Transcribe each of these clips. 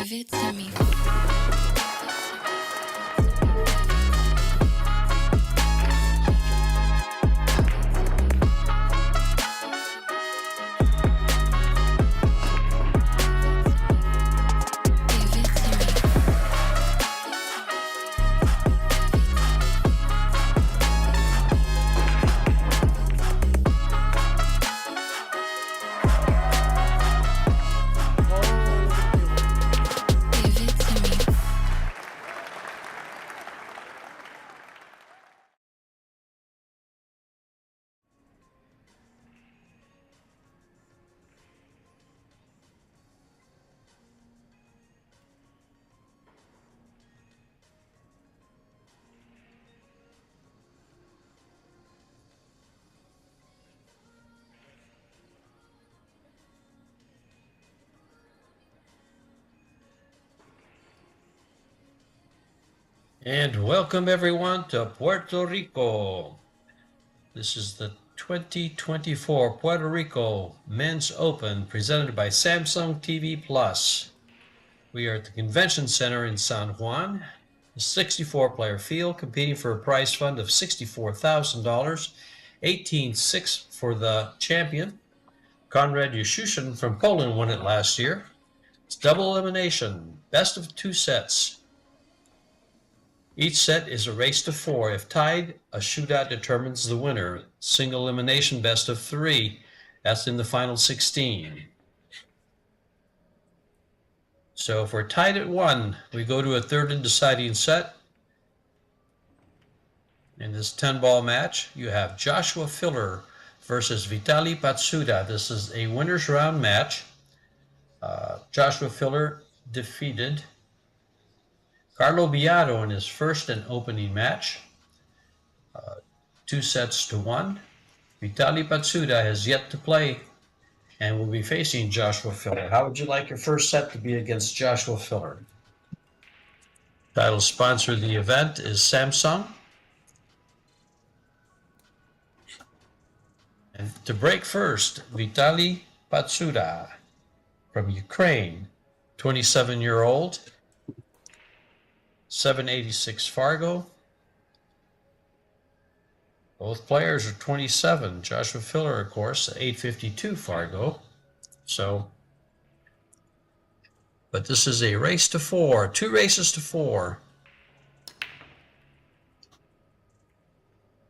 Give it to me. And welcome everyone to Puerto Rico. This is the 2024 Puerto Rico Men's Open presented by Samsung TV Plus. We are at the Convention Center in San Juan, a 64-player field competing for a prize fund of $64,000, $18,600 for the champion. Konrad Juszczyszyn from Poland won it last year. It's double elimination, best of 2 sets. Each set is a race to 4. If tied, a shootout determines the winner. Single elimination, best of 3. That's in the final 16. So if we're tied at 1, we go to a third and deciding set. In this 10-ball match, you have Joshua Filler versus Vitaly PATSURA. This is a winner's round match. Joshua Filler defeated Carlo Biado in his first and opening match, 2 sets to 1. Vitaly PATSURA has yet to play and will be facing Joshua Filler. How would you like your first set to be against Joshua Filler? Title sponsor of the event is Samsung. And to break first, Vitaly PATSURA from Ukraine, 27-year-old. 786 Fargo. Both players are 27. Joshua Filler, of course, 852 Fargo. But this is a race to 4. 2 races to 4.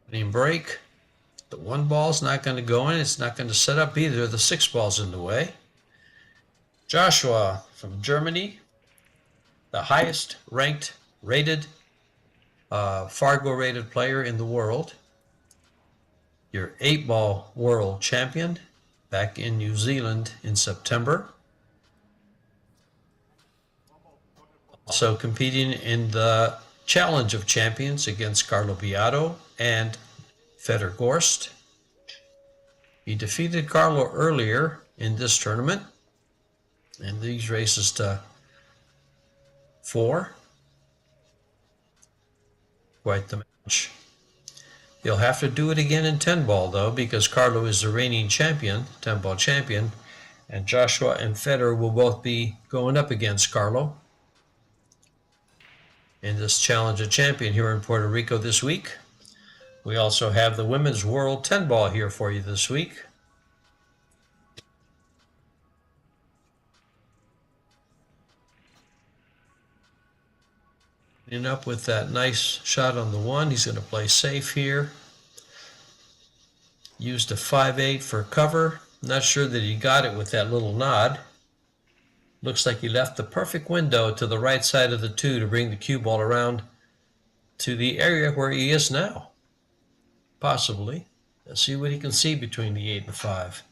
Opening break. The 1 ball's not going to go in. It's not going to set up either. The 6 ball's in the way. Joshua from Germany, the highest rated Fargo rated player in the world. Your 8-ball world champion back in New Zealand in September. Also competing in the Challenge of Champions against Carlo Biado and Fedor Gorst. He defeated Carlo earlier in this tournament in these races to 4. Quite the match. You'll have to do it again in 10-ball though, because Carlo is the reigning champion, 10-ball champion, and Joshua and Fedor will both be going up against Carlo in this Challenge of Champion here in Puerto Rico this week. We also have the Women's World 10-ball here for you this week. Up with that nice shot on the 1. He's going to play safe here. Used a 5-8 for cover. Not sure that he got it with that little nod. Looks like he left the perfect window to the right side of the 2 to bring the cue ball around to the area where he is now. Possibly. Let's see what he can see between the 8 and 5.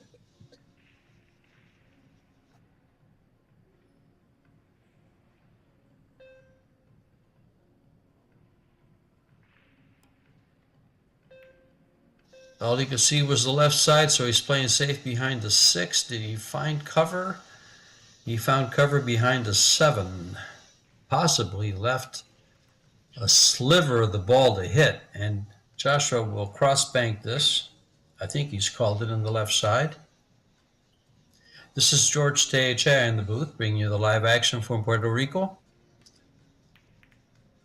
All he could see was the left side, so he's playing safe behind the 6. Did he find cover? He found cover behind the 7. Possibly left a sliver of the ball to hit, and Joshua will cross bank this. I think he's called it on the left side. This is George Teacha in the booth, bringing you the live action from Puerto Rico.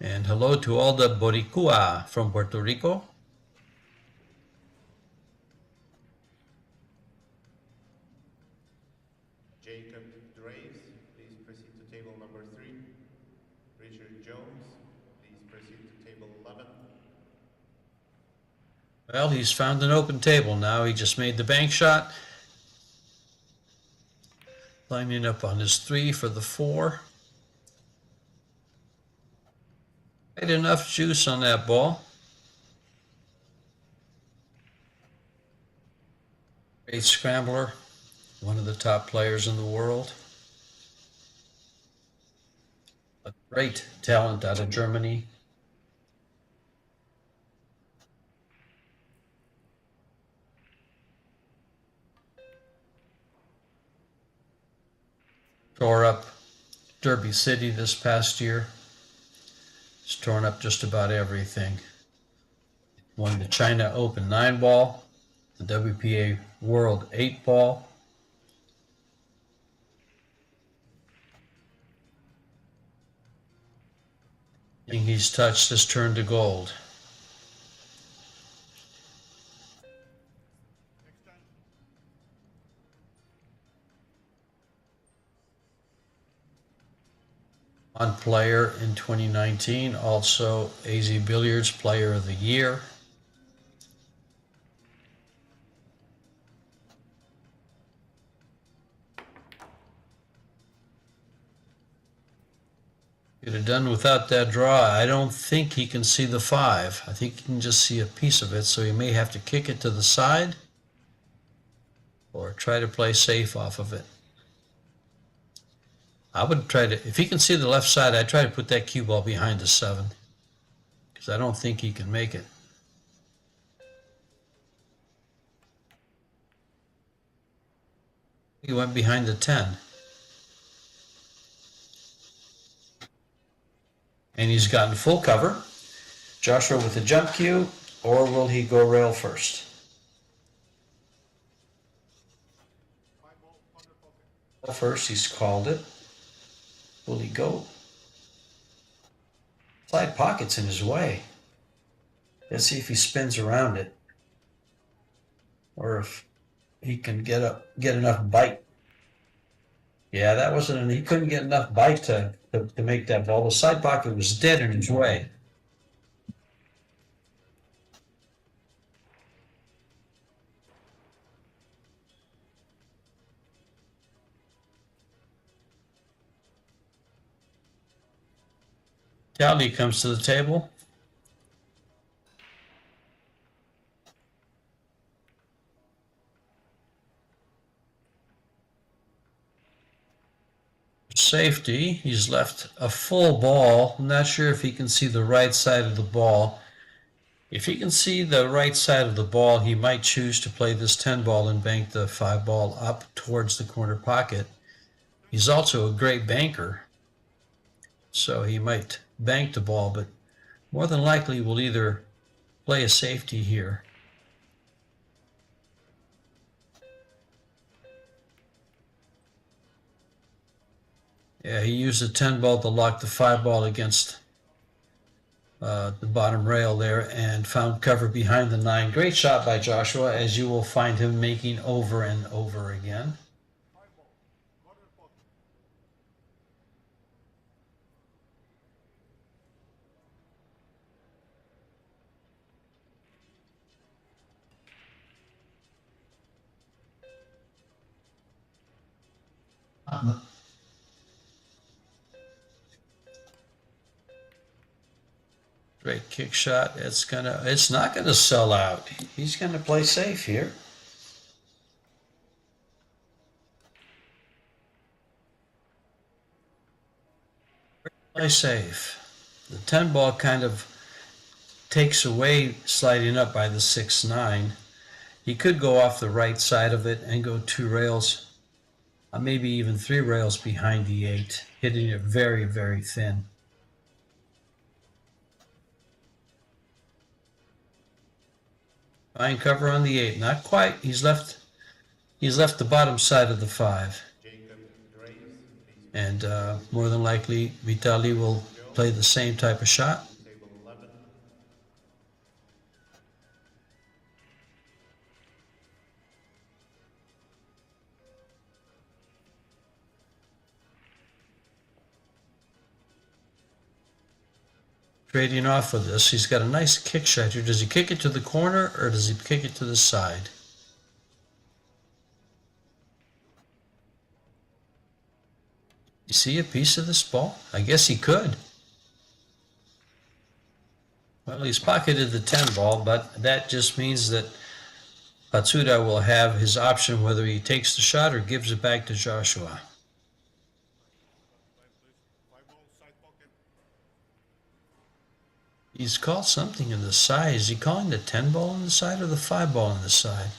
And hello to all the Boricua from Puerto Rico. Jacob Draves, please proceed to table number 3. Richard Jones, please proceed to table 11. Well, he's found an open table now. He just made the bank shot. Lining up on his 3 for the 4. Right enough juice on that ball. Great scrambler, one of the top players in the world. A great talent out of Germany. Tore up Derby City this past year. He's torn up just about everything. Won the China Open 9-ball, the WPA World 8-ball. Everything he's touched has turned to gold. On player in 2019, also AZ Billiards Player of the Year. Could have done without that draw. I don't think he can see the 5. I think he can just see a piece of it, so he may have to kick it to the side or try to play safe off of it. I would try to, if he can see the left side, I'd try to put that cue ball behind the 7, because I don't think he can make it. He went behind the 10. And he's gotten full cover. Joshua with the jump cue, or will he go rail first? First, he's called it. Will he go? Side pocket's in his way. Let's see if he spins around it, or if he can get enough bite. Yeah, that wasn't. He couldn't get enough bite to make that ball. The side pocket was dead in his way. Dowdy comes to the table. Safety, he's left a full ball. I'm not sure if he can see the right side of the ball. If he can see the right side of the ball, he might choose to play this 10 ball and bank the 5 ball up towards the corner pocket. He's also a great banker, so he might bank the ball, but more than likely will either play a safety here. Yeah, he used the 10 ball to lock the 5 ball against the bottom rail there and found cover behind the 9. Great shot by Joshua, as you will find him making over and over again. Great kick shot. It's not gonna sell out. He's gonna play safe here. Play safe. The 10 ball kind of takes away sliding up by the 6-9. He could go off the right side of it and go 2 rails, maybe even 3 rails behind the 8, hitting it very, very thin. Fine cover on the 8, not quite. He's left He's left the bottom side of the 5. Jacob Graves, please And more than likely, Vitali will play the same type of shot. to table 11. Trading off of this, he's got a nice kick shot here. Does he kick it to the corner or does he kick it to the side? You see a piece of this ball? I guess he could. Well, he's pocketed the 10 ball, but that just means that PATSURA will have his option whether he takes the shot or gives it back to Joshua. He's called something in the side. Is he calling the 10 ball on the side or the 5 ball on the side?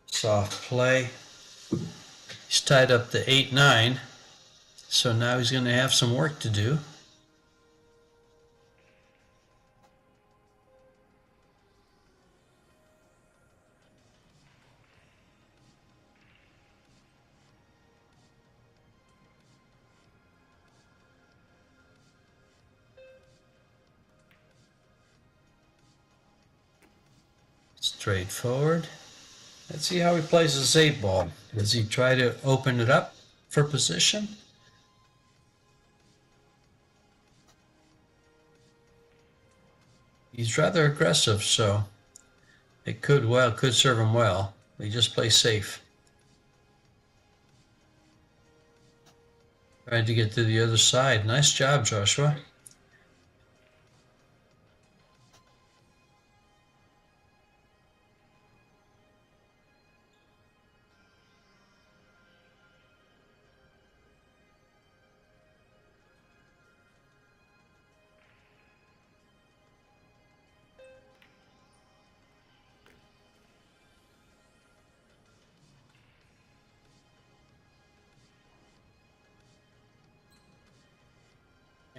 Soft play. He's tied up to 8-9, so now he's going to have some work to do. Straightforward. Let's see how he plays his 8 ball. Does he try to open it up for position? He's rather aggressive, so it could serve him well. He just plays safe. Trying to get to the other side. Nice job, Joshua.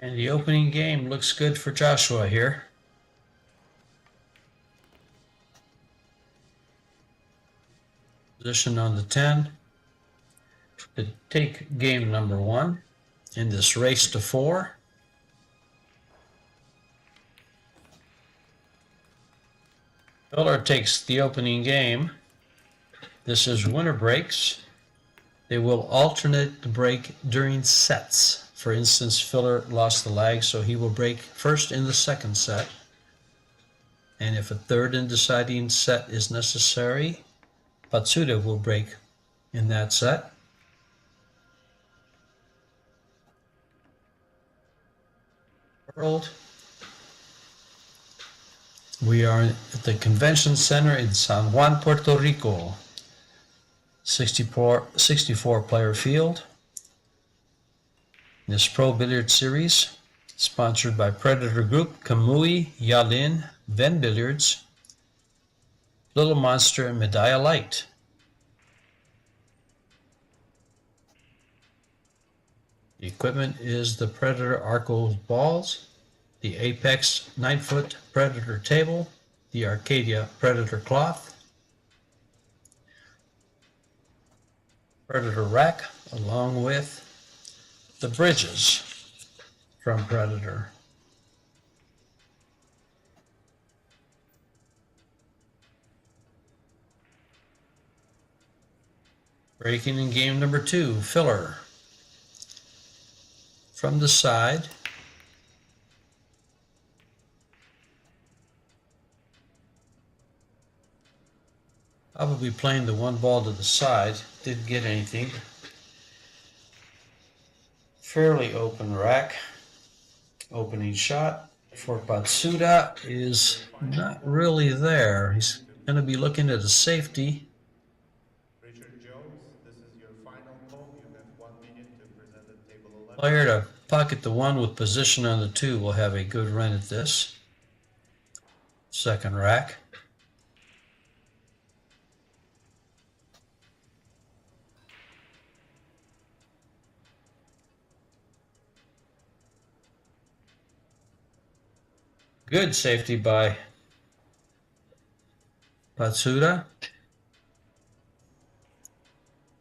And the opening game looks good for Joshua here. Position on the 10 to take game number 1 in this race to 4. Filler takes the opening game. This is winner breaks. They will alternate the break during sets. For instance, Filler lost the lag, so he will break first in the second set. And if a third and deciding set is necessary, PATSURA will break in that set. World. We are at the Convention Center in San Juan, Puerto Rico. 64 player field. This Pro Billiard Series, sponsored by Predator Group, Kamui, Yalin, Ven Billiards, Little Monster, and Medalla Light. The equipment is the Predator Arco balls, the Apex 9-foot Predator table, the Arcadia Predator cloth, Predator rack, along with the bridges from Predator. Breaking in game number 2, Filler. From the side, probably playing the 1 ball to the side, didn't get anything. fairly open rack. Opening shot for PATSURA is not really there. He's going to be looking at a safety. Richard Jones, this is your final call. You have 1 minute to present at table 11. Player to pocket the 1 with position on the 2 will have a good run at this. Second rack. Good safety by PATSURA.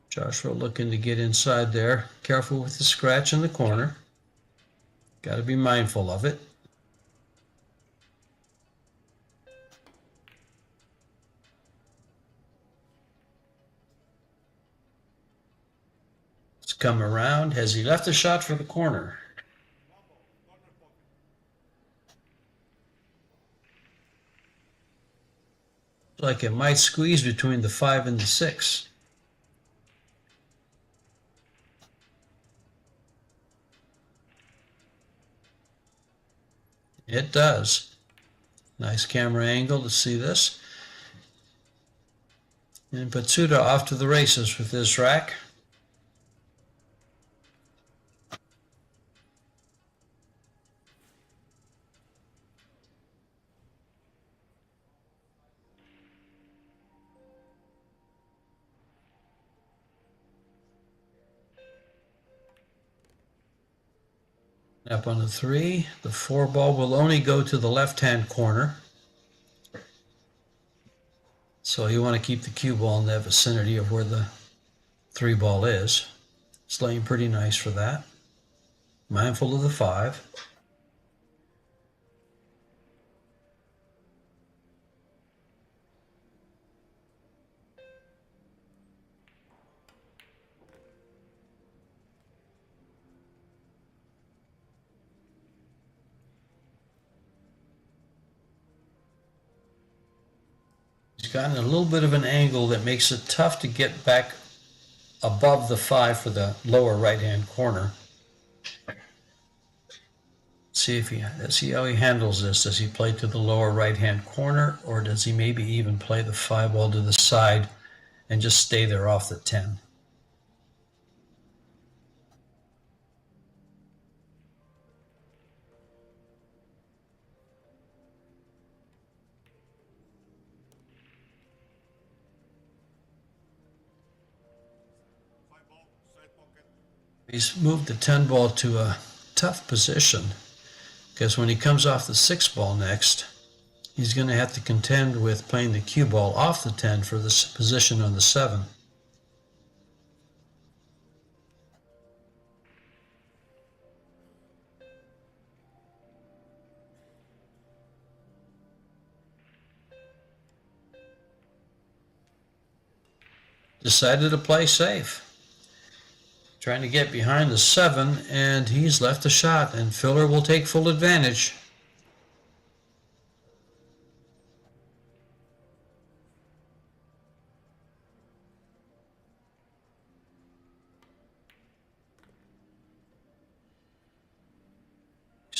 Joshua looking to get inside there. Careful with the scratch in the corner. Got to be mindful of it. It's come around. Has he left the shot for the corner? Like it might squeeze between the 5 and the 6. It does. Nice camera angle to see this. And PATSURA off to the races with this rack. Up on the 3, the 4 ball will only go to the left-hand corner. So you want to keep the cue ball in the vicinity of where the 3 ball is. It's laying pretty nice for that. Mindful of the 5. He's gotten a little bit of an angle that makes it tough to get back above the 5 for the lower right-hand corner. See how he handles this. Does he play to the lower right-hand corner, or does he maybe even play the 5 ball to the side and just stay there off the 10? He's moved the 10 ball to a tough position, because when he comes off the 6 ball next, he's going to have to contend with playing the cue ball off the 10 for this position on the 7. Decided to play safe. Trying to get behind the 7, and he's left the shot, and Filler will take full advantage.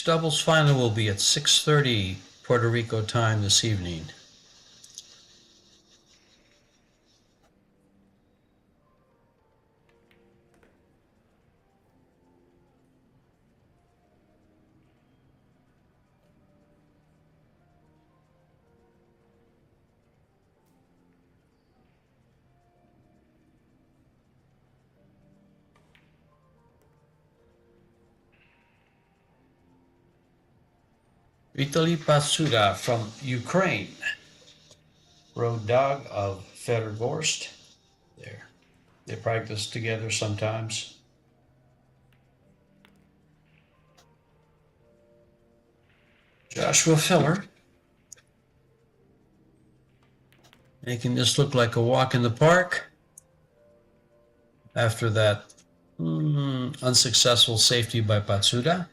Doubles final will be at 6:30 Puerto Rico time this evening. Vitaly PATSURA from Ukraine, road dog of Fedorgorsk. There, they practice together sometimes. Joshua Filler, making this look like a walk in the park after that unsuccessful safety by PATSURA.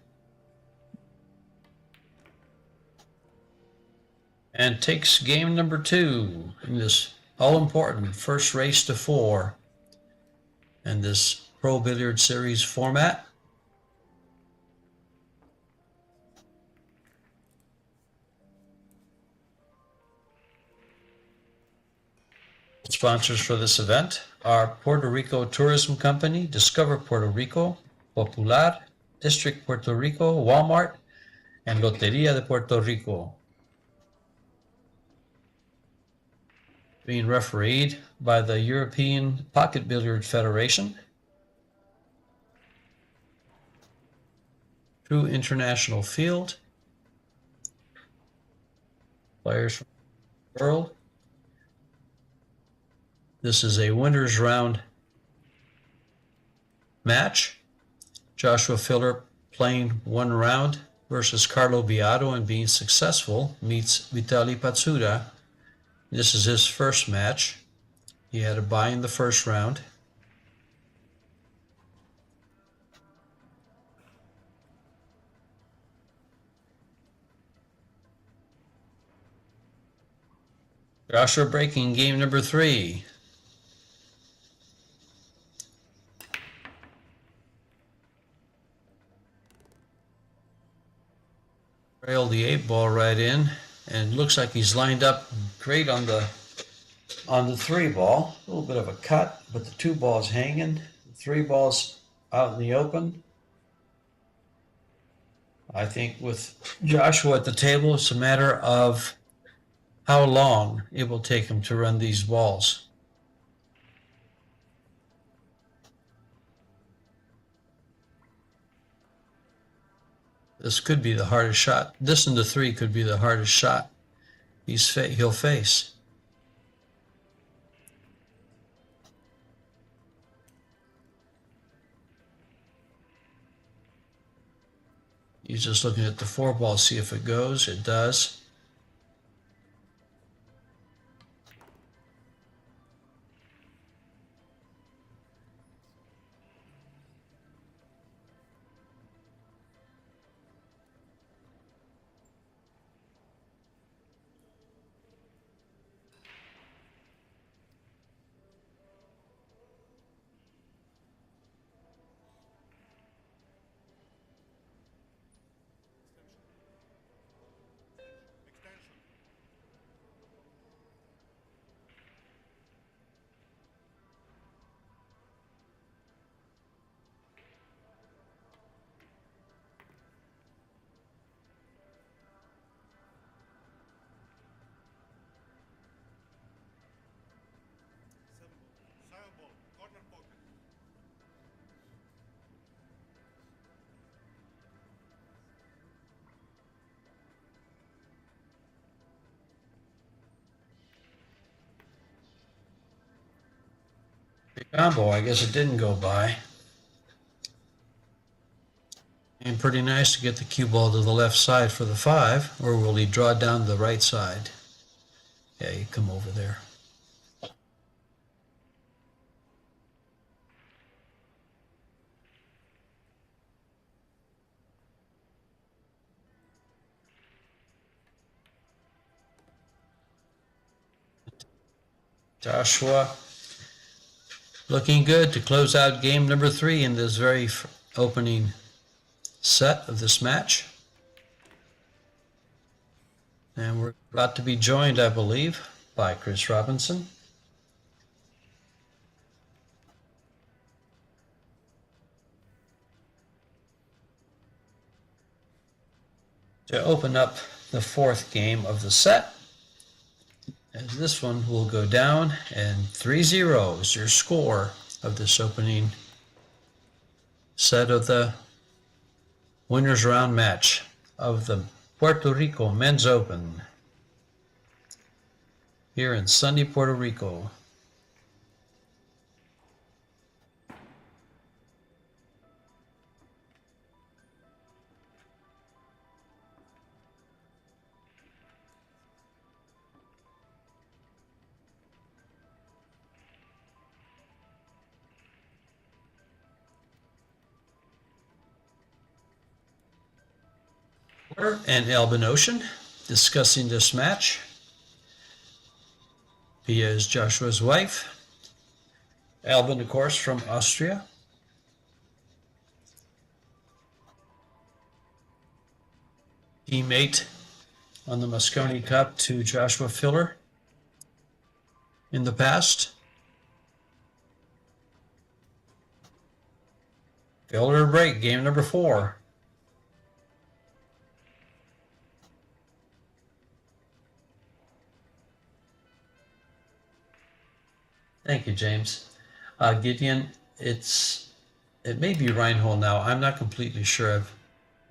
And takes game number 2 in this all-important first race to 4 in this Pro Billiard Series format. Sponsors for this event are Puerto Rico Tourism Company, Discover Puerto Rico, Popular, District Puerto Rico, Walmart, and Loteria de Puerto Rico. Being refereed by the European Pocket Billiard Federation, True International Field, players from the world. This is a winners round match. Joshua Filler playing one round versus Carlo Beato and being successful meets Vitali PATSURA. This is his first match. He had a bye in the first round. Joshua breaking game number 3. Railed the 8-ball right in, and it looks like he's lined up great on the 3-ball. A little bit of a cut, but the 2-ball's hanging. The 3-ball's out in the open. I think with Joshua at the table, it's a matter of how long it will take him to run these balls. This could be the hardest shot. This and the 3 could be the hardest shot he'll face. He's just looking at the 4-ball, see if it goes. It does. Combo, I guess it didn't go by. And pretty nice to get the cue ball to the left side for the 5, or will he draw down the right side? Yeah, you come over there. Joshua looking good to close out game number 3 in this very opening set of this match. And we're about to be joined, I believe, by Chris Robinson. To open up the 4th game of the set, as this one will go down, and 3-0 is your score of this opening set of the winners round match of the Puerto Rico Men's Open here in sunny Puerto Rico. And Albin Ocean discussing this match. Pia is Joshua's wife. Albin, of course, from Austria. Teammate on the Mosconi Cup to Joshua Filler. in the past. Filler break, game number 4. Thank you, James. Gideon, it may be Reinhold now. I'm not completely sure. I've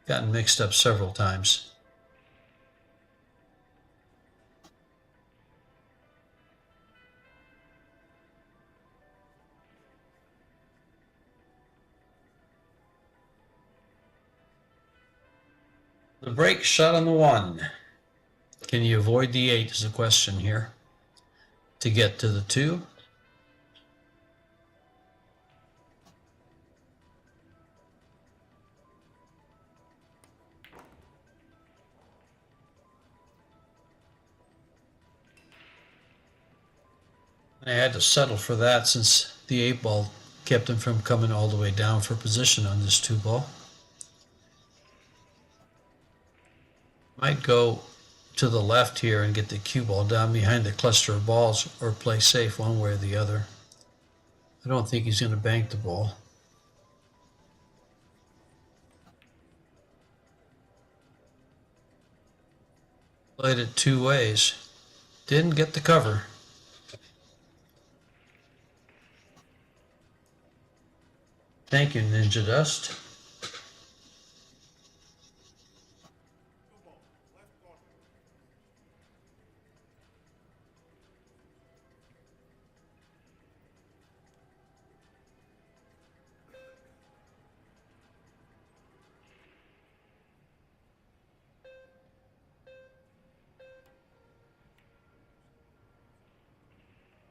gotten mixed up several times. The break shot on the 1. Can you avoid the 8 is the question here. To get to the 2. I had to settle for that since the 8 ball kept him from coming all the way down for position on this 2 ball. Might go to the left here and get the cue ball down behind the cluster of balls, or play safe one way or the other. I don't think he's going to bank the ball. Played it 2 ways. Didn't get the cover. Thank you, Ninja Dust.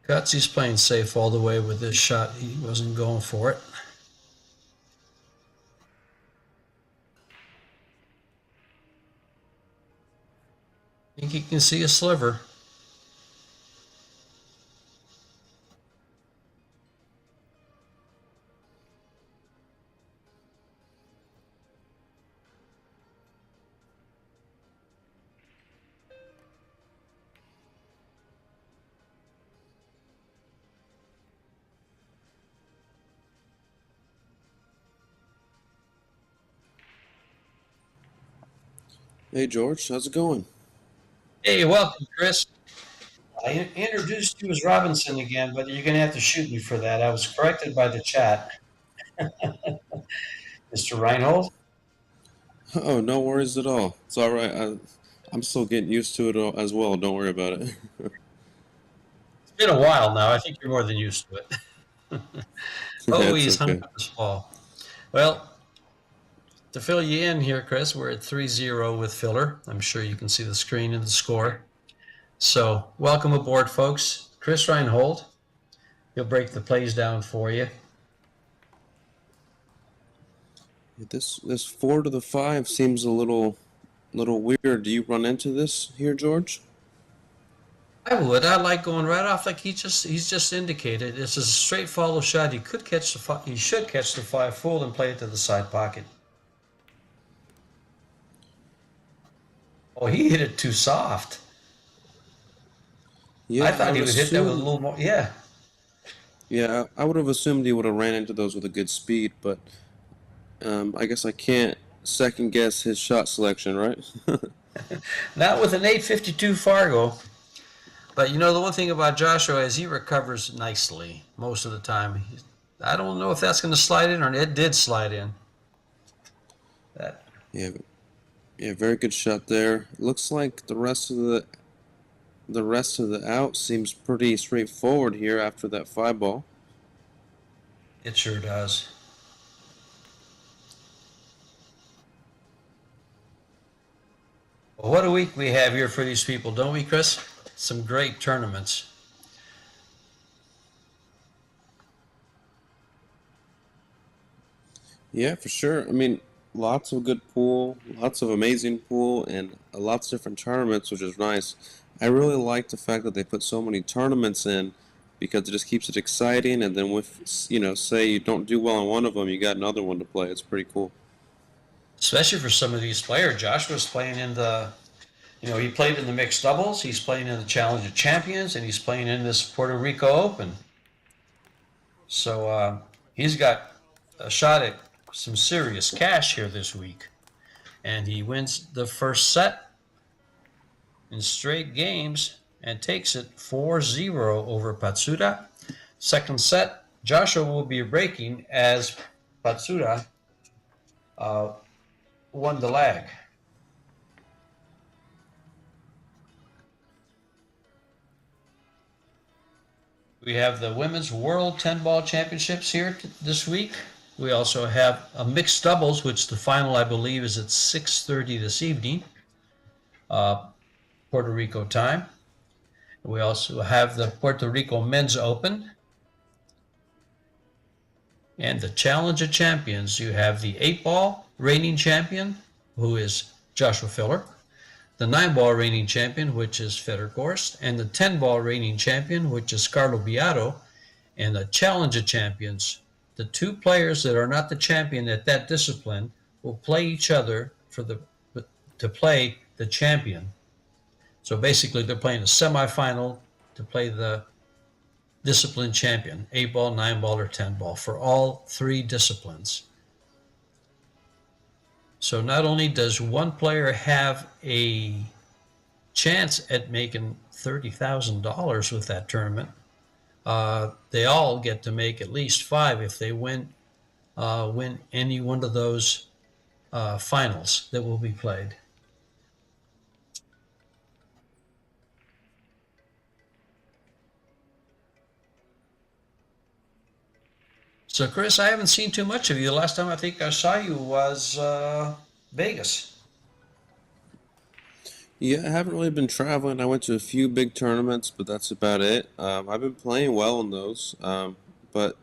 Gutsy's playing safe all the way with this shot. He wasn't going for it. I think you can see a sliver. Hey George, how's it going? Hey, welcome, Chris. I introduced you as Robinson again, but you're going to have to shoot me for that. I was corrected by the chat. Mr. Reinhold? Oh, no worries at all. It's all right. I'm still getting used to it as well. Don't worry about it. It's been a while now. I think you're more than used to it. Oh, That's he's hung okay. up his ball. Well, to fill you in here, Chris, we're at 3-0 with Filler. I'm sure you can see the screen and the score. So, welcome aboard, folks. Chris Reinhold. He'll break the plays down for you. This 4 to the 5 seems a little weird. Do you run into this here, George? I would. I like going right off like he's just indicated. It's a straight follow shot. He should catch the 5 full and play it to the side pocket. Oh, he hit it too soft. Yeah, I thought he would hit that with a little more. Yeah. Yeah, I would have assumed he would have ran into those with a good speed, but I guess I can't second guess his shot selection, right? Not with an 852 Fargo. But you know, the one thing about Joshua is he recovers nicely most of the time. I don't know if that's going to slide in, or it did slide in. That. Yeah, very good shot there. Looks like the rest of the out seems pretty straightforward here after that 5 ball. It sure does. Well, what a week we have here for these people, don't we, Chris? Some great tournaments. Yeah, for sure. I mean, lots of good pool, lots of amazing pool, and lots of different tournaments, which is nice. I really like the fact that they put so many tournaments in because it just keeps it exciting. And then with, say you don't do well in one of them, you got another one to play. It's pretty cool. Especially for some of these players. Joshua's playing in the he played in the mixed doubles, he's playing in the Challenge of Champions, and he's playing in this Puerto Rico Open. So he's got a shot at some serious cash here this week. And he wins the first set in straight games and takes it 4-0 over PATSURA. Second set, Joshua will be breaking as PATSURA won the lag. We have the Women's World 10-Ball Championships here this week. We also have a mixed doubles, which the final, I believe, is at 6:30 this evening, Puerto Rico time. We also have the Puerto Rico Men's Open and the Challenge of Champions. You have the 8-ball reigning champion, who is Joshua Filler, the 9-ball reigning champion, which is Feder Gorst, and the 10-ball reigning champion, which is Carlo Biado, and the Challenge of Champions. The two players that are not the champion at that discipline will play each other to play the champion. So basically, they're playing a semifinal to play the discipline champion, 8-ball, 9-ball, or 10-ball, for all three disciplines. So not only does one player have a chance at making $30,000 with that tournament, they all get to make at least 5 if they win any one of those finals that will be played. So, Chris, I haven't seen too much of you. The last time I think I saw you was Vegas. Yeah, I haven't really been traveling. I went to a few big tournaments, but that's about it. I've been playing well in those, but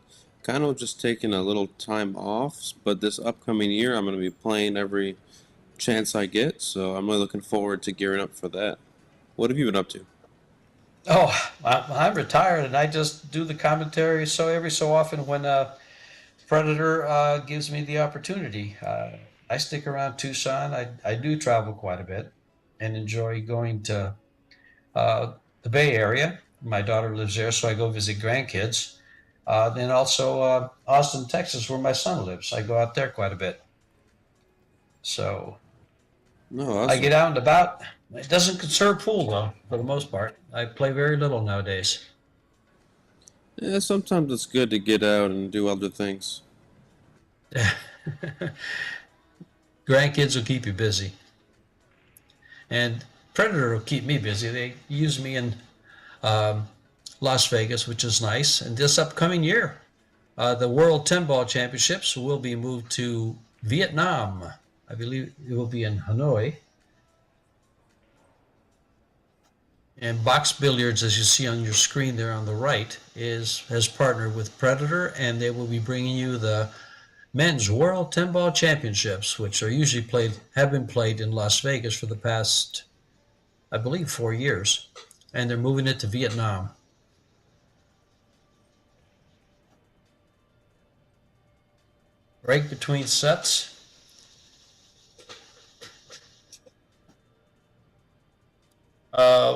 kind of just taking a little time off. But this upcoming year, I'm going to be playing every chance I get, so I'm really looking forward to gearing up for that. What have you been up to? Oh, I'm retired, and I just do the commentary every so often when Predator gives me the opportunity. I stick around Tucson. I do travel quite a bit and enjoy going to the Bay Area. My daughter lives there, so I go visit grandkids. Then also Austin, Texas, where my son lives. I go out there quite a bit. So No, I awesome. get out and about. It doesn't concern pool, though, for the most part. I play very little nowadays. Yeah, sometimes it's good to get out and do other things. Grandkids will keep you busy. And Predator will keep me busy. They use me in Las Vegas, which is nice. And this upcoming year, the World 10-Ball Championships will be moved to Vietnam. I believe it will be in Hanoi. And Box Billiards, as you see on your screen there on the right, has partnered with Predator, and they will be bringing you the Men's World 10-Ball Championships, which have been played in Las Vegas for the past, I believe, 4 years, and they're moving it to Vietnam. Break between sets.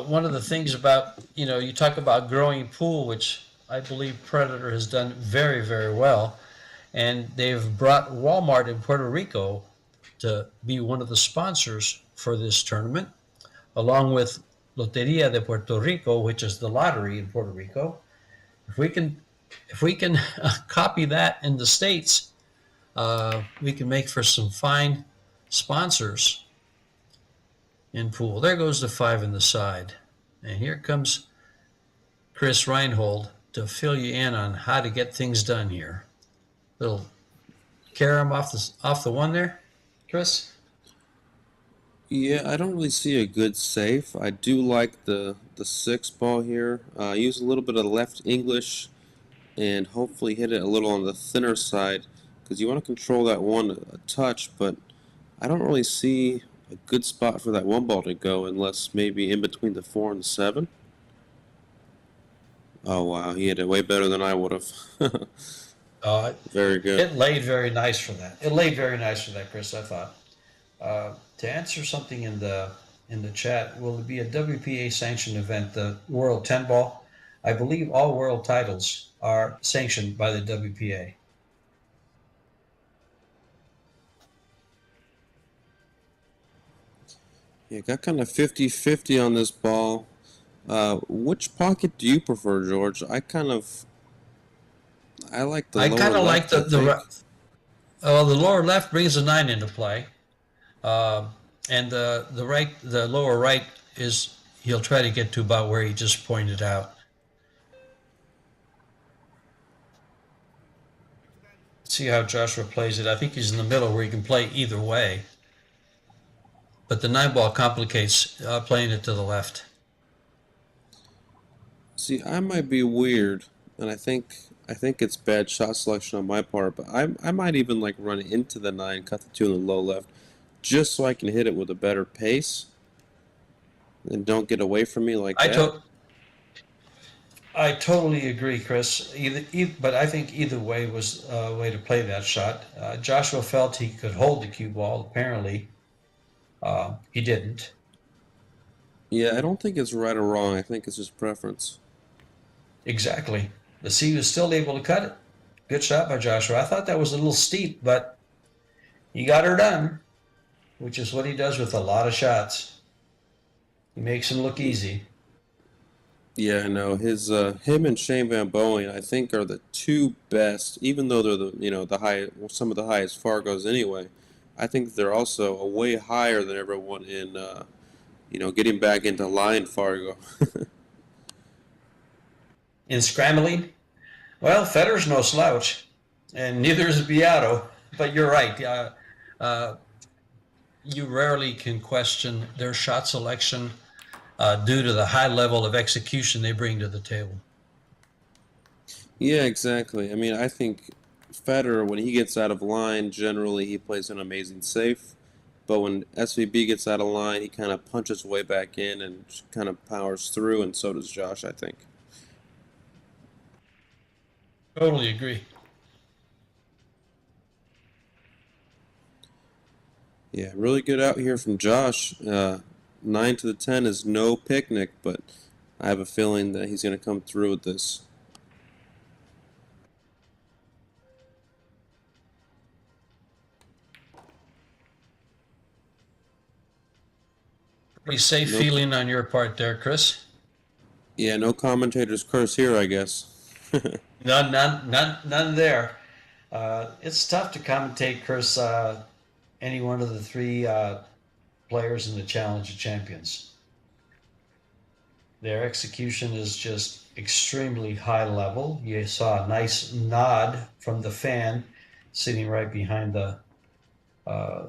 One of the things about, you talk about growing pool, which I believe Predator has done very, very well. And they've brought Walmart in Puerto Rico to be one of the sponsors for this tournament, along with Loteria de Puerto Rico, which is the lottery in Puerto Rico. If we can copy that in the States, we can make for some fine sponsors in pool. There goes the 5 in the side. And here comes Chris Reinhold to fill you in on how to get things done here. Little carom off the one there, Chris? Yeah, I don't really see a good safe. I do like the 6-ball here. Use a little bit of left English and hopefully hit it a little on the thinner side because you want to control that one a touch, but I don't really see a good spot for that 1-ball to go unless maybe in between the 4 and the 7. Oh wow, he hit it way better than I would have. Very good. It laid very nice for that. Chris, I thought. To answer something in the in the chat, will it be a WPA sanctioned event, the World 10 Ball? I believe all world titles are sanctioned by the WPA. Yeah, got kind of 50-50 on this ball. Which pocket do you prefer, George? I like the I lower kind of like left, I think. the lower left brings a 9 into play. And the lower right is, he'll try to get to about where he just pointed out. See how Joshua plays it. I think he's in the middle where he can play either way. But the 9 ball complicates playing it to the left. See, I might be weird, and I think it's bad shot selection on my part, but I might even like run into the 9, cut the 2 in the low left, just so I can hit it with a better pace, and don't get away from me like that. I totally agree, Chris. But I think either way was a way to play that shot. Joshua felt he could hold the cue ball. Apparently, he didn't. Yeah, I don't think it's right or wrong. I think it's just preference. Exactly. But see, he was still able to cut it. Good shot by Joshua. I thought that was a little steep, but he got her done, which is what he does with a lot of shots. He makes them look easy. Yeah, I know. Him and Shane Van Boeing, I think, are the two best. Even though they're some of the highest Fargos anyway. I think they're also a way higher than everyone in, getting back into line Fargo. In scrambling, well, Federer's no slouch, and neither is Beato. But you're right. Uh, you rarely can question their shot selection due to the high level of execution they bring to the table. Yeah, exactly. I mean, I think Federer, when he gets out of line, generally he plays an amazing safe. But when SVB gets out of line, he kind of punches way back in and kind of powers through, and so does Josh, I think. Totally agree. Yeah, really good out here from Josh. 9 to the 10 is no picnic, but I have a feeling that he's going to come through with this. Pretty safe feeling on your part there, Chris. Yeah, no commentator's curse here, I guess. None there. It's tough to commentate, Chris, any one of the three players in the Challenge of Champions. Their execution is just extremely high level. You saw a nice nod from the fan sitting right behind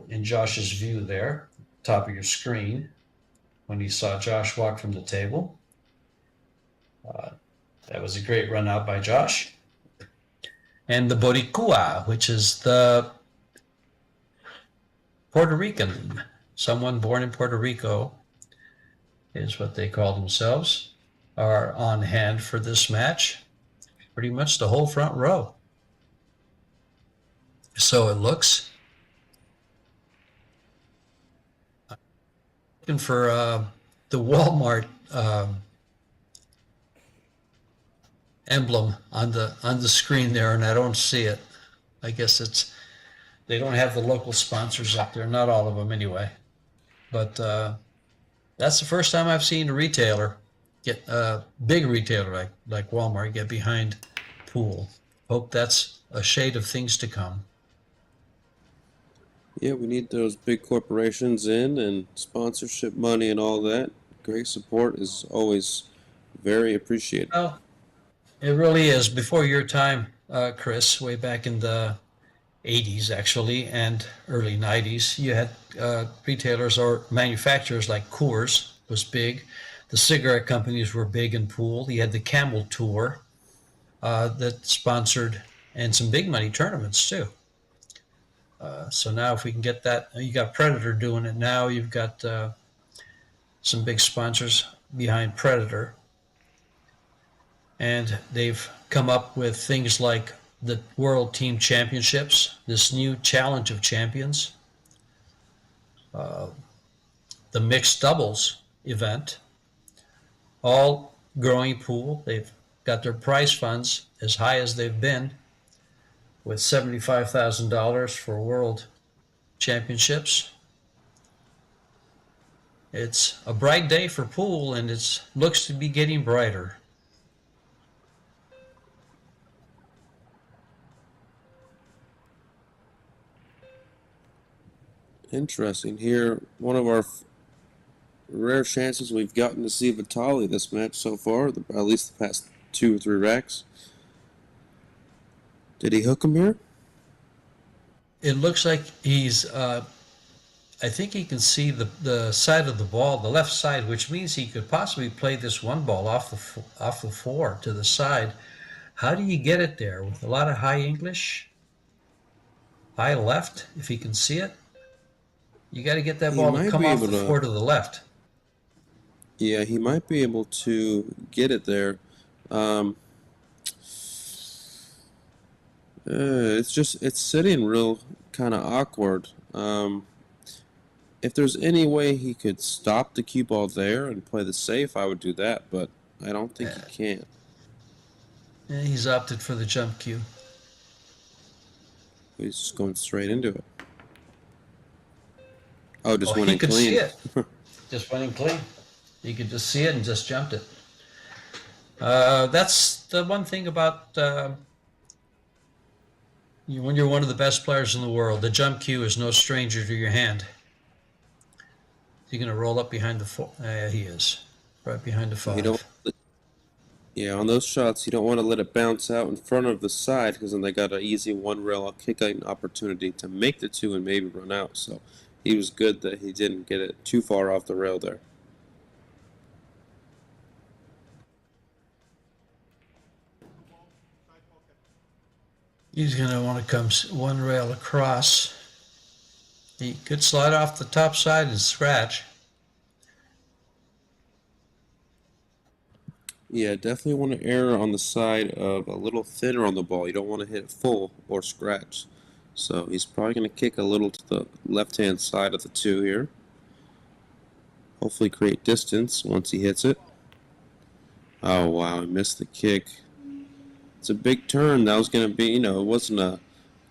in Josh's view there, top of your screen, when you saw Josh walk from the table. That was a great run out by Josh. And the Boricua, which is the Puerto Rican, someone born in Puerto Rico, is what they call themselves, are on hand for this match. Pretty much the whole front row. So it looks. Looking for the Walmart emblem on the screen there, and I don't see it. I guess they don't have the local sponsors up there, not all of them anyway. But that's the first time I've seen a retailer get a big retailer like Walmart get behind pool. Hope that's a shade of things to come. Yeah, we need those big corporations in and sponsorship money and all that. Great support is always very appreciated. Well, it really is. Before your time, Chris, way back in the 80s actually, and early 90s, you had retailers or manufacturers like Coors was big. The cigarette companies were big in pool. You had the Camel Tour that sponsored, and some big money tournaments too. So now if we can get that, you got Predator doing it now. You've got some big sponsors behind Predator. And they've come up with things like the World Team Championships, this new Challenge of Champions, the the mixed doubles event. All growing pool. They've got their prize funds as high as they've been, with $75,000 for world championships. It's a bright day for pool, and it looks to be getting brighter. Interesting. Here, one of our rare chances we've gotten to see Vitali this match so far, at least the past 2 or 3 racks. Did he hook him here? It looks like he's, I think he can see the side of the ball, the left side, which means he could possibly play this one ball off the floor to the side. How do you get it there? With a lot of high English? High left, if he can see it? You got to get that ball to come off the floor to the left. Yeah, he might be able to get it there. It's sitting real kind of awkward. If there's any way he could stop the cue ball there and play the safe, I would do that, but I don't think he can. Yeah, he's opted for the jump cue. He's just going straight into it. Oh, just went in in clean. clean. He could see it. Just went in clean. You could just see it and just jumped it. That's the one thing about when you're one of the best players in the world. The jump cue is no stranger to your hand. You're going to roll up behind the four. He is. Right behind the 5. Yeah, on those shots, you don't want to let it bounce out in front of the side, because then they got an easy one-rail kick-out opportunity to make the 2 and maybe run out. So he was good that he didn't get it too far off the rail there. He's going to want to come one rail across. He could slide off the top side and scratch. Yeah, definitely want to err on the side of a little thinner on the ball. You don't want to hit it full or scratch. So he's probably going to kick a little to the left-hand side of the 2 here. Hopefully create distance once he hits it. Oh, wow, I missed the kick. It's a big turn. That was going to be, it wasn't a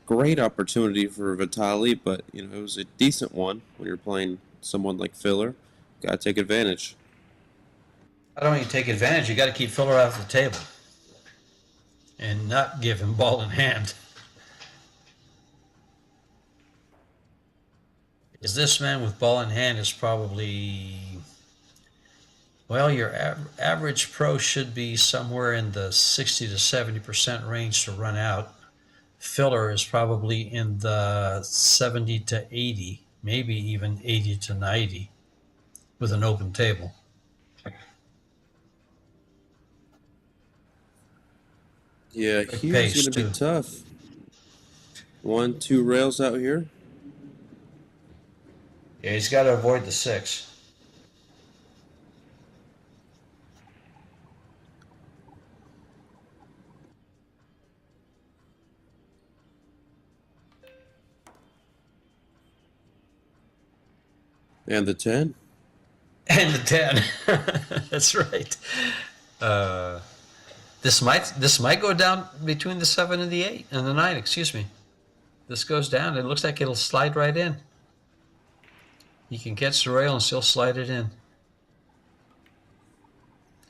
great opportunity for Vitali, but, it was a decent one when you're playing someone like Filler. Got to take advantage. Not only you take advantage, you got to keep Filler off the table and not give him ball in hand. Because this man with ball in hand is probably, well, your average pro should be somewhere in the 60 to 70% range to run out. Filler is probably in the 70 to 80, maybe even 80 to 90 with an open table. Yeah, here's going to be tough. 1, 2 rails out here. Yeah, he's got to avoid the 6. And the 10. And the 10. That's right. This might go down between the 7 and the 8 and the 9. Excuse me. This goes down. It looks like it'll slide right in. You can catch the rail and still slide it in.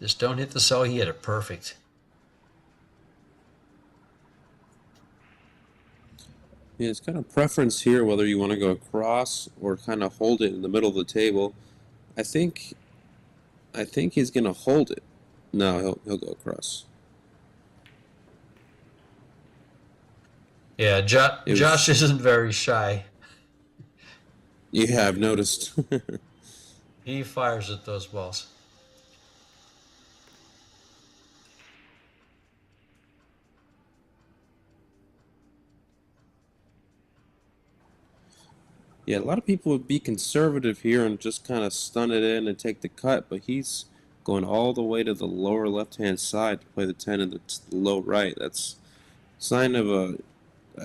Just don't hit the cell. He hit it perfect. Yeah, it's kind of preference here whether you want to go across or kind of hold it in the middle of the table. I think he's going to hold it. No, he'll go across. Yeah, Josh isn't very shy. Yeah, I've noticed. He fires at those balls. Yeah, a lot of people would be conservative here and just kind of stun it in and take the cut, but he's going all the way to the lower left-hand side to play the 10 in the low right. That's a sign of a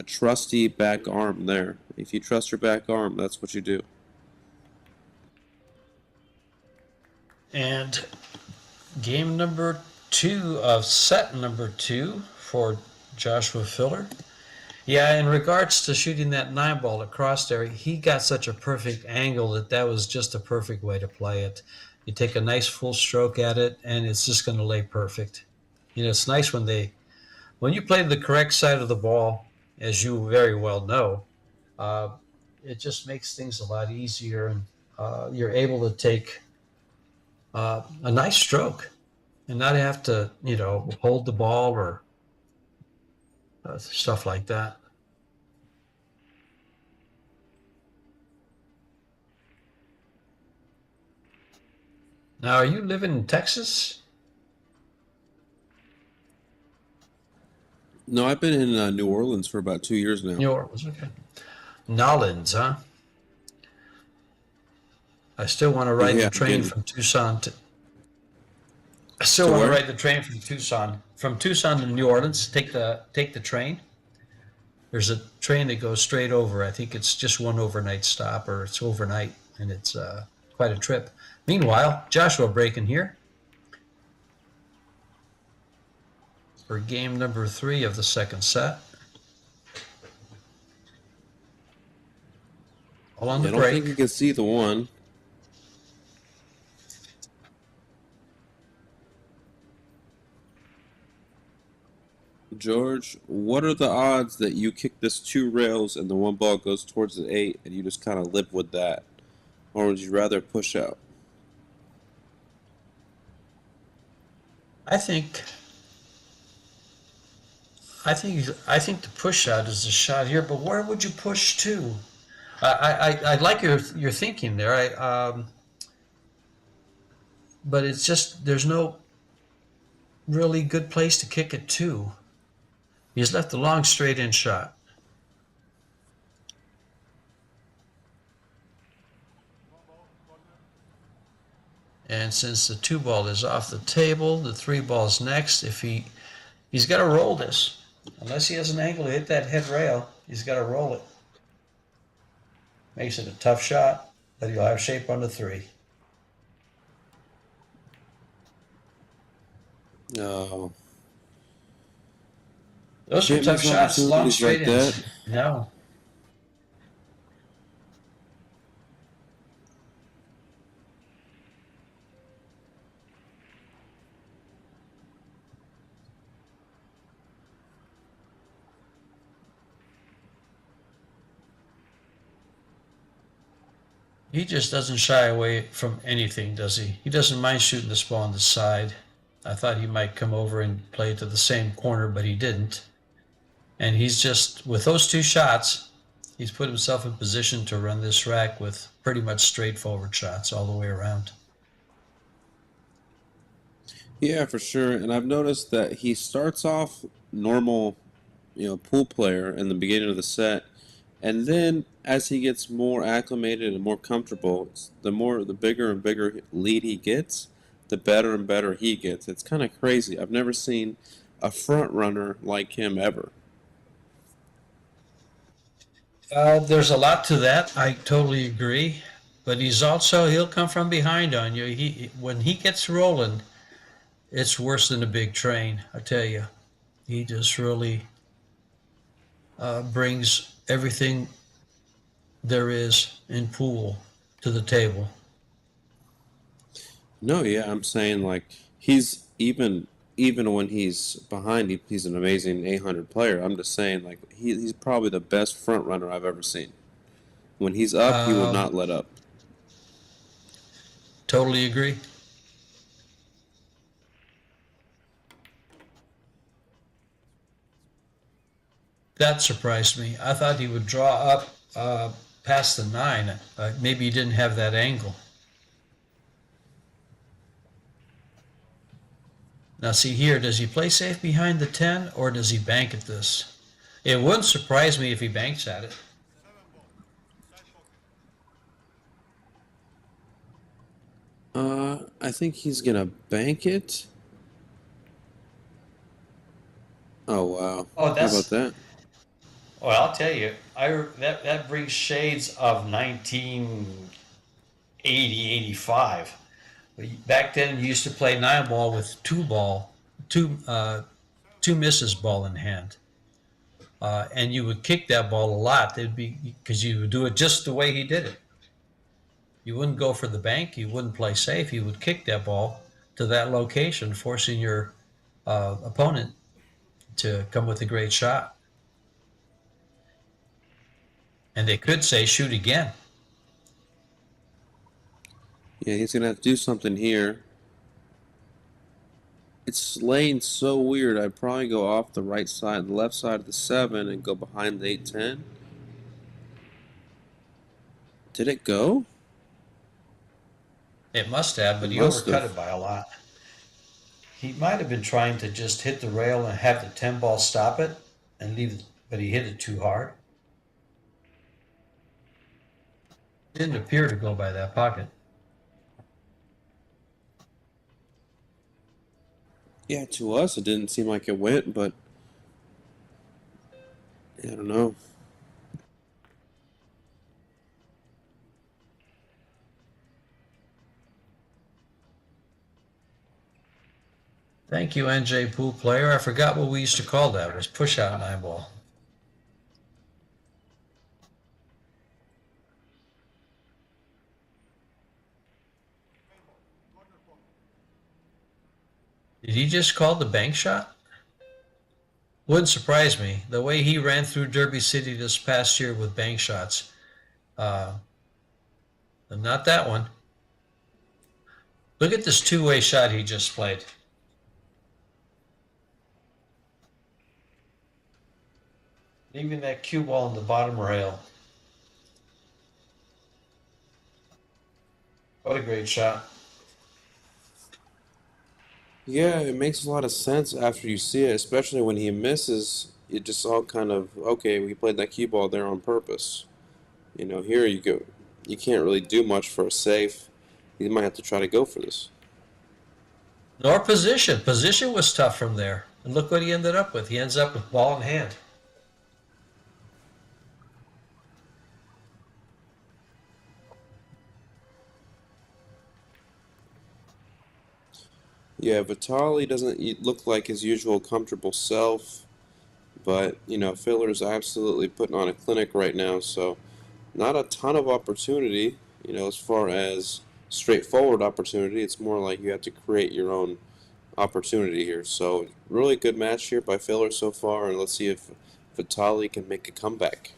trusty back arm there. If you trust your back arm, that's what you do. And game number 2 of set number 2 for Joshua Filler. Yeah, in regards to shooting that 9-ball across there, he got such a perfect angle that was just a perfect way to play it. You take a nice full stroke at it, and it's just going to lay perfect. It's nice when you play the correct side of the ball, as you very well know. Uh, it just makes things a lot easier, and you're able to take a nice stroke and not have to, hold the ball or stuff like that. Now, are you living in Texas? No, I've been in New Orleans for about 2 years now. New Orleans, okay. Nolans, huh? I still want to ride Yeah, the I've train been from Tucson to. I still to want to where? ride the train from Tucson to New Orleans. Take the train. There's a train that goes straight over. I think it's just one overnight stop, or it's overnight, and it's quite a trip. Meanwhile, Joshua breaking here for game number 3 of the second set. All on the Yeah, I don't think break. you can see the one. George, what are the odds that you kick this 2 rails and the one ball goes towards the 8 and you just kind of live with that? Or would you rather push out? I think I think the push shot is the shot here, but where would you push to? I like your thinking there. But it's just there's no really good place to kick it to. He's left a long straight in shot, and since the 2-ball is off the table, the 3-ball's next. If he's got to roll this, unless he has an angle to hit that head rail, he's got to roll it. Makes it a tough shot, but he'll have shape on the 3. No. Those are Can't tough miss shots, long opportunities straight like ins. that. No. He just doesn't shy away from anything, does he? He doesn't mind shooting this ball on the side. I thought he might come over and play to the same corner, but he didn't. And he's just, with those 2 shots, he's put himself in position to run this rack with pretty much straightforward shots all the way around. Yeah, for sure. And I've noticed that he starts off normal, pool player in the beginning of the set, and then as he gets more acclimated and more comfortable, the bigger and bigger lead he gets, the better and better he gets. It's kind of crazy. I've never seen a front runner like him ever. There's a lot to that. I totally agree. But he'll come from behind on you. When he gets rolling, it's worse than a big train, I tell you. He just really brings everything there is in pool to the table. No, yeah, I'm saying like he's even when he's behind, he's an amazing 800 player. I'm just saying like he's probably the best front runner I've ever seen. When he's up, he will Um, not let up. totally agree. That surprised me. I thought he would draw up past the 9. Maybe he didn't have that angle. Now see here, does he play safe behind the 10 or does he bank at this? It wouldn't surprise me if he banks at it. I think he's gonna bank it. Oh wow, Oh, how about that? well, I'll tell you, that brings shades of 1980, 85. Back then, you used to play 9-ball with two misses ball in hand, and you would kick that ball a lot. It'd be because you would do it just the way he did it. You wouldn't go for the bank. You wouldn't play safe. You would kick that ball to that location, forcing your opponent to come with a great shot. And they could say, shoot again. Yeah, he's going to have to do something here. It's laying so weird. I'd probably go off the right side, the left side of the 7 and go behind the 8-10. Did it go? It must have, but he overcut it by a lot. He might have been trying to just hit the rail and have the 10-ball stop it and leave it, but he hit it too hard. It didn't appear to go by that pocket. Yeah, to us it didn't seem like it went, but I don't know. Thank you, NJ Pool Player. I forgot what we used to call that. It was push-out 9-ball. Did he just call the bank shot? Wouldn't surprise me. The way he ran through Derby City this past year with bank shots. Not that one. Look at this two-way shot he just played. Leaving that cue ball in the bottom rail. What a great shot. Yeah, it makes a lot of sense after you see it, especially when he misses. It just all kind of, okay, we played that cue ball there on purpose. You know, here you go. You can't really do much for a safe. You might have to try to go for this. Nor position. Position was tough from there. And look what he ended up with. He ends up with ball in hand. Yeah, Vitali doesn't look like his usual comfortable self, but, you know, Filler's absolutely putting on a clinic right now, so not a ton of opportunity, you know, as far as straightforward opportunity. It's more like you have to create your own opportunity here. So, really good match here by Filler so far, and let's see if Vitali can make a comeback.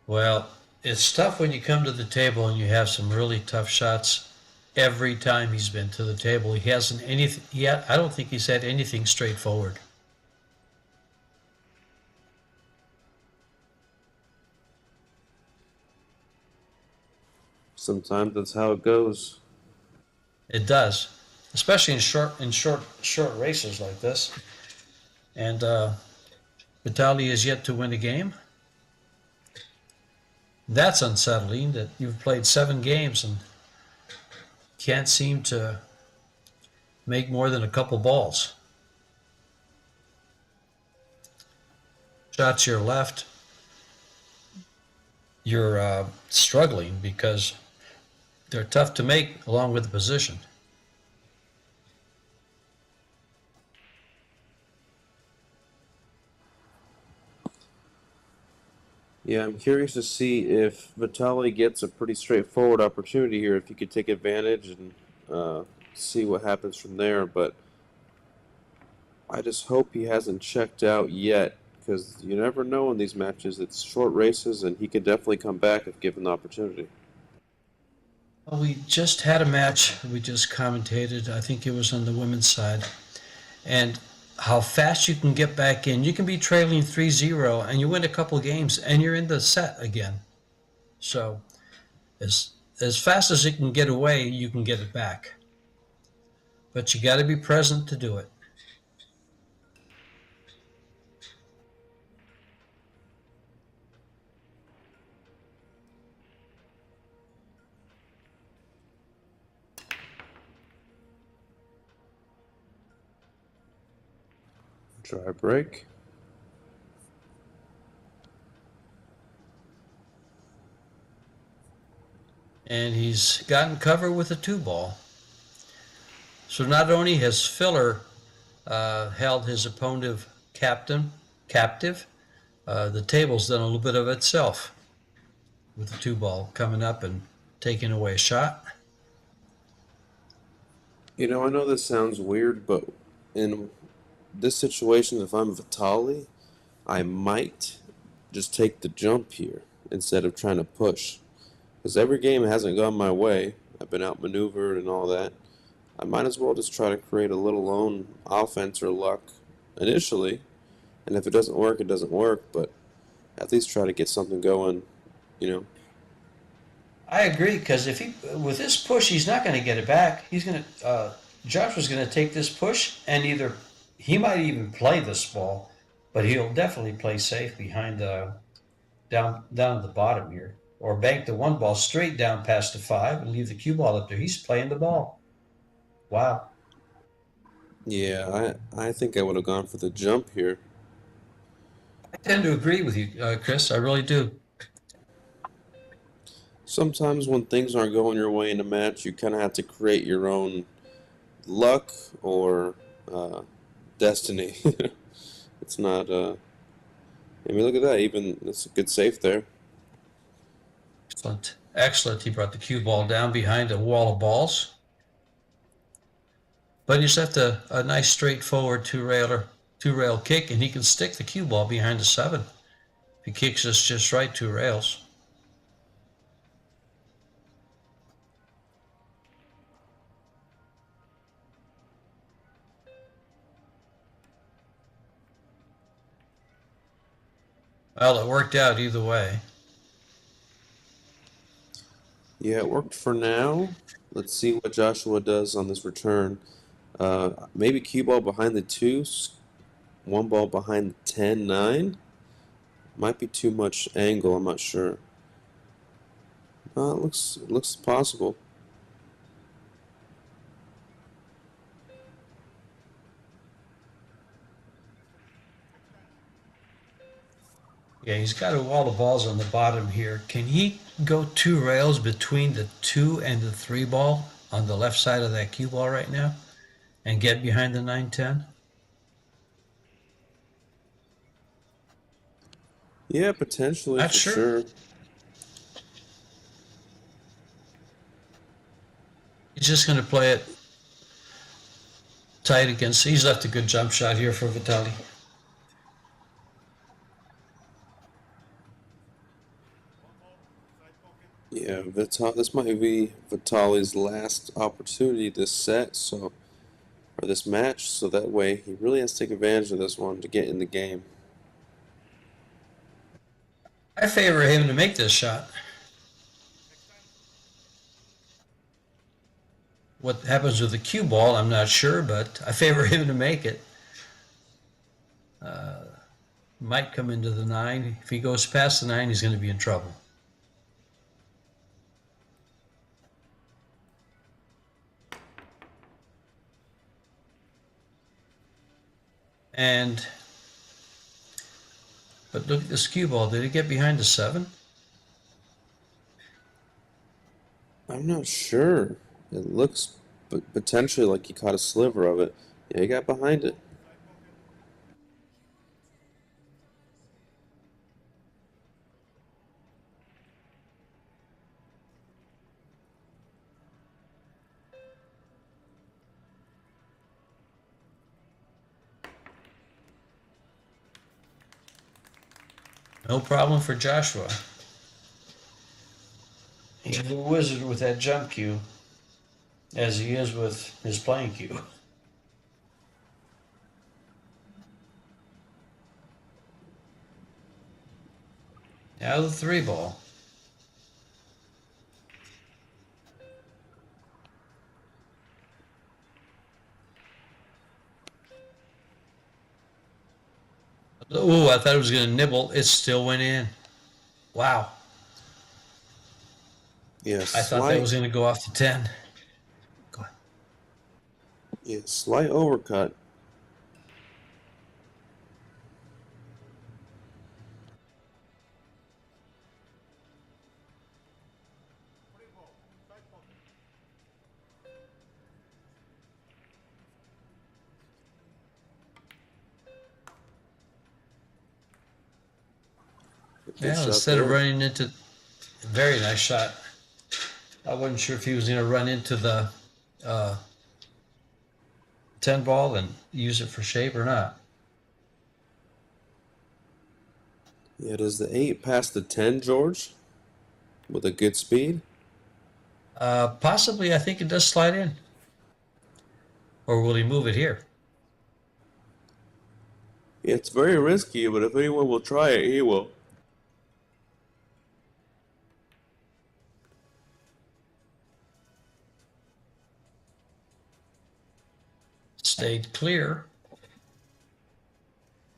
Well, it's tough when you come to the table and you have some really tough shots every time he's been to the table. He hasn't anything. I don't think he's had anything straightforward. Sometimes that's how it goes. It does, especially in short races like this. And Vitaly is yet to win a game. That's unsettling that you've played 7 games and can't seem to make more than a couple balls. Shots your left, you're struggling because they're tough to make along with the position. Yeah, I'm curious to see if Vitali gets a pretty straightforward opportunity here, if he could take advantage and see what happens from there. But I just hope he hasn't checked out yet, because you never know in these matches. It's short races, and he could definitely come back if given the opportunity. Well, we just had a match. We just commentated. I think it was on the women's side. And how fast you can get back in. You can be trailing 3-0 and you win a couple games and you're in the set again. So as fast as it can get away, you can get it back. But you got to be present to do it. Try break. and he's gotten cover with a 2-ball. So not only has Filler held his opponent captive, the table's done a little bit of itself with the 2-ball coming up and taking away a shot. You know, I know this sounds weird, but in this situation, if I'm Vitali, I might just take the jump here instead of trying to push. Because every game hasn't gone my way. I've been outmaneuvered and all that. I might as well just try to create a little own offense or luck initially. And if it doesn't work, it doesn't work. But at least try to get something going, you know. I agree, because if he with this push, he's not going to get it back. Joshua's going to take this push, and either he might even play this ball, but he'll definitely play safe behind the down at the bottom here, or bank the 1 ball straight down past the 5 and leave the cue ball up there. He's playing the ball. Wow. Yeah, I think I would have gone for the jump here. I tend to agree with you, Chris. I really do. Sometimes when things aren't going your way in a match, you kind of have to create your own luck or destiny. It's not. I mean, look at that. Even that's a good safe there. Excellent. Excellent. He brought the cue ball down behind a wall of balls. But he's left a nice straightforward two rail kick, and he can stick the cue ball behind the 7. If he kicks this just right, 2 rails. Well, it worked out either way. Yeah, it worked for now. Let's see what Joshua does on this return. Maybe cue ball behind the 2, 1 ball behind the 10-9. Might be too much angle. I'm not sure. It looks possible. Yeah, he's got a wall of balls on the bottom here. Can he go 2 rails between the 2 and the 3 ball on the left side of that cue ball right now and get behind the 9-10? Yeah, potentially Not for sure. sure. He's just going to play it tight against. He's left a good jump shot here for Vitali. Yeah, this might be Vitali's last opportunity this set, so or this match, so that way he really has to take advantage of this one to get in the game. I favor him to make this shot. What happens with the cue ball, I'm not sure, but I favor him to make it. Might come into the 9. If he goes past the 9, he's going to be in trouble. But look at this cue ball. Did he get behind the 7? I'm not sure. It looks potentially like he caught a sliver of it. Yeah, he got behind it. No problem for Joshua. He's a wizard with that jump cue, as he is with his playing cue. Now the 3 ball. Oh, I thought it was going to nibble. It still went in. Wow. Yeah, I thought that slight. was going to go off the 10. Go ahead. Yeah, slight overcut. Good Yeah, shot instead of there. running into, very nice shot. I wasn't sure if he was going to run into the 10 ball and use it for shape or not. Yeah, does the 8 pass the 10, George? With a good speed? Possibly, I think it does slide in. Or will he move it here? Yeah, it's very risky, but if anyone will try it, he will. Stayed clear.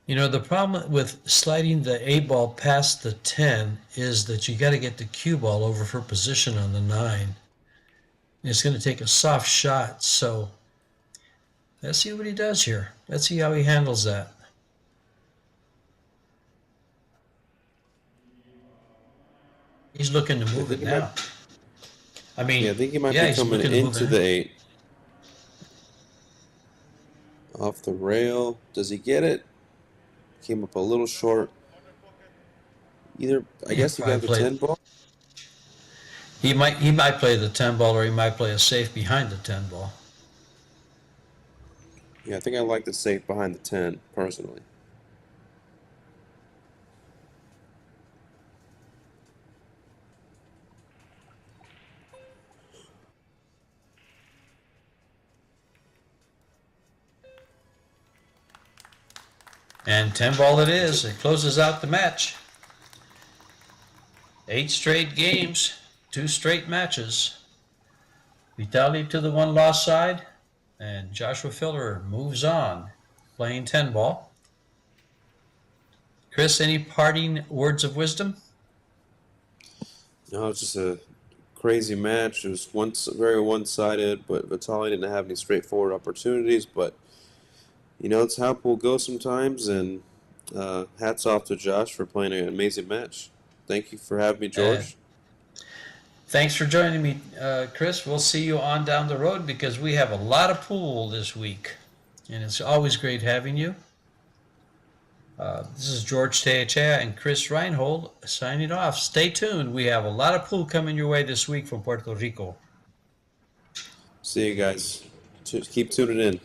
You know, the problem with sliding the 8 ball past the 10 is that you got to get the cue ball over for position on the 9. It's going to take a soft shot, so let's see what he does here. Let's see how he handles that. He's looking to I move think it he might. now. I mean, Yeah, I think he might yeah, be he's coming looking to move into it. the 8. Off the rail. Does he get it? Came up a little short. Either, I He'll guess he got probably the play. 10 ball. He might play the 10 ball, or he might play a safe behind the 10 ball. Yeah, I think I like the safe behind the 10, personally. And 10 ball it is. It closes out the match. 8 straight games, 2 straight matches. Vitali to the 1 loss side, and Joshua Filler moves on, playing 10 ball. Chris, any parting words of wisdom? No, it's just a crazy match. It was very one-sided, but Vitali didn't have any straightforward opportunities. But it's how pool goes sometimes. And hats off to Josh for playing an amazing match. Thank you for having me, George. Thanks for joining me, Chris. We'll see you on down the road because we have a lot of pool this week, and it's always great having you. This is George Teachea and Chris Reinhold signing off. Stay tuned. We have a lot of pool coming your way this week from Puerto Rico. See you guys. Keep tuning in.